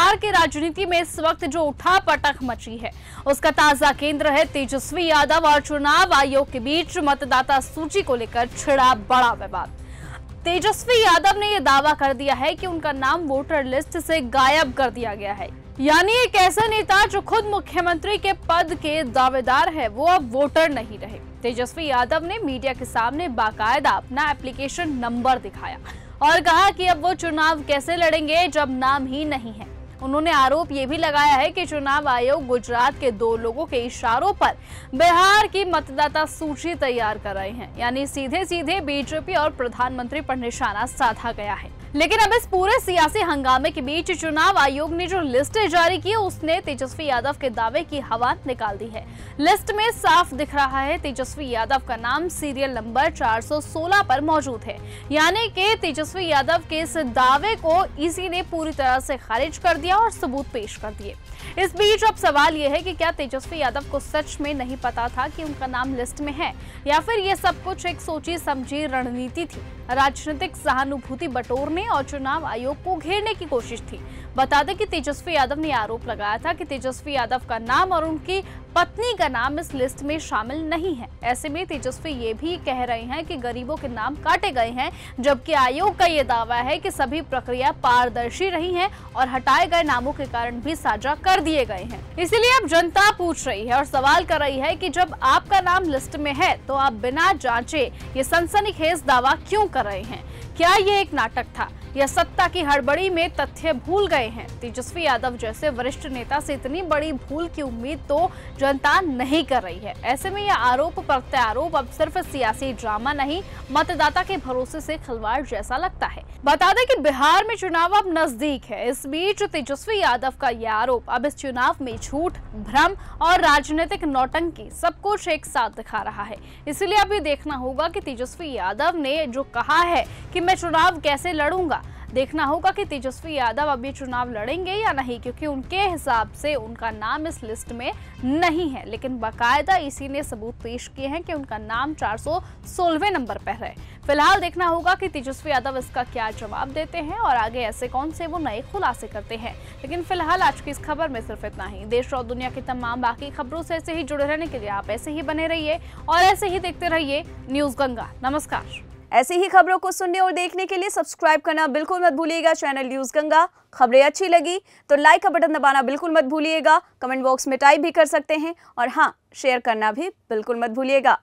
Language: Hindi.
बिहार की राजनीति में इस वक्त जो उठापटक मची है उसका ताजा केंद्र है तेजस्वी यादव और चुनाव आयोग के बीच मतदाता सूची को लेकर छिड़ा बड़ा विवाद। तेजस्वी यादव ने यह दावा कर दिया है कि उनका नाम वोटर लिस्ट से गायब कर दिया गया है, यानी एक ऐसा नेता जो खुद मुख्यमंत्री के पद के दावेदार है वो अब वोटर नहीं रहे। तेजस्वी यादव ने मीडिया के सामने बाकायदा अपना एप्लीकेशन नंबर दिखाया और कहा कि अब वो चुनाव कैसे लड़ेंगे जब नाम ही नहीं है। उन्होंने आरोप ये भी लगाया है कि चुनाव आयोग गुजरात के 2 लोगों के इशारों पर बिहार की मतदाता सूची तैयार कर रहे हैं, यानी सीधे सीधे बीजेपी और प्रधानमंत्री पर निशाना साधा गया है। लेकिन अब इस पूरे सियासी हंगामे के बीच चुनाव आयोग ने जो लिस्ट जारी की उसने तेजस्वी यादव के दावे की हवा निकाल दी है। लिस्ट में साफ दिख रहा है तेजस्वी यादव का नाम सीरियल नंबर 416 पर मौजूद है, यानी कि तेजस्वी यादव के इस दावे को ईसी ने पूरी तरह से खारिज कर दिया और सबूत पेश कर दिए। इस बीच अब सवाल यह है कि क्या तेजस्वी यादव को सच में नहीं पता था कि उनका नाम लिस्ट में है, या फिर ये सब कुछ एक सोची समझी रणनीति थी, राजनीतिक सहानुभूति बटोरने और चुनाव आयोग को घेरने की कोशिश थी। बता दें कि तेजस्वी यादव ने आरोप लगाया था कि तेजस्वी यादव का नाम और उनकी पत्नी का नाम इस लिस्ट में शामिल नहीं है। ऐसे में तेजस्वी ये भी कह रहे हैं कि गरीबों के नाम काटे गए हैं, जबकि आयोग का ये दावा है कि सभी प्रक्रिया पारदर्शी रही है और हटाए गए नामों के कारण भी साझा कर दिए गए हैं। इसीलिए अब जनता पूछ रही है और सवाल कर रही है कि जब आपका नाम लिस्ट में है तो आप बिना जांचे ये सनसनीखेज दावा क्यों कर रहे हैं? क्या ये एक नाटक था या सत्ता की हड़बड़ी में तथ्य भूल गए हैं? तेजस्वी यादव जैसे वरिष्ठ नेता से इतनी बड़ी भूल की उम्मीद तो जनता नहीं कर रही है। ऐसे में यह आरोप प्रत्यारोप अब सिर्फ सियासी ड्रामा नहीं, मतदाता के भरोसे से खिलवाड़ जैसा लगता है। बता दें कि बिहार में चुनाव अब नजदीक है। इस बीच तेजस्वी यादव का यह आरोप अब इस चुनाव में झूठ, भ्रम और राजनीतिक नौटंकी सब कुछ एक साथ दिखा रहा है। इसलिए अभी देखना होगा कि तेजस्वी यादव ने जो कहा है कि मैं चुनाव कैसे लड़ूंगा, देखना होगा कि तेजस्वी यादव अब ये चुनाव लड़ेंगे या नहीं, क्योंकि उनके हिसाब से उनका नाम इस लिस्ट में नहीं है। लेकिन बाकायदा इसी ने सबूत पेश किए हैं कि उनका नाम 416वें नंबर पर है। फिलहाल देखना होगा कि तेजस्वी यादव इसका क्या जवाब देते हैं और आगे ऐसे कौन से वो नए खुलासे करते हैं। लेकिन फिलहाल आज की इस खबर में सिर्फ इतना ही। देश और दुनिया की तमाम बाकी खबरों से ऐसे ही जुड़े रहने के लिए आप ऐसे ही बने रहिए और ऐसे ही देखते रहिए न्यूज़ गंगा। नमस्कार। ऐसी ही खबरों को सुनने और देखने के लिए सब्सक्राइब करना बिल्कुल मत भूलिएगा चैनल न्यूज़ गंगा। खबरें अच्छी लगी तो लाइक का बटन दबाना बिल्कुल मत भूलिएगा। कमेंट बॉक्स में टाइप भी कर सकते हैं और हाँ, शेयर करना भी बिल्कुल मत भूलिएगा।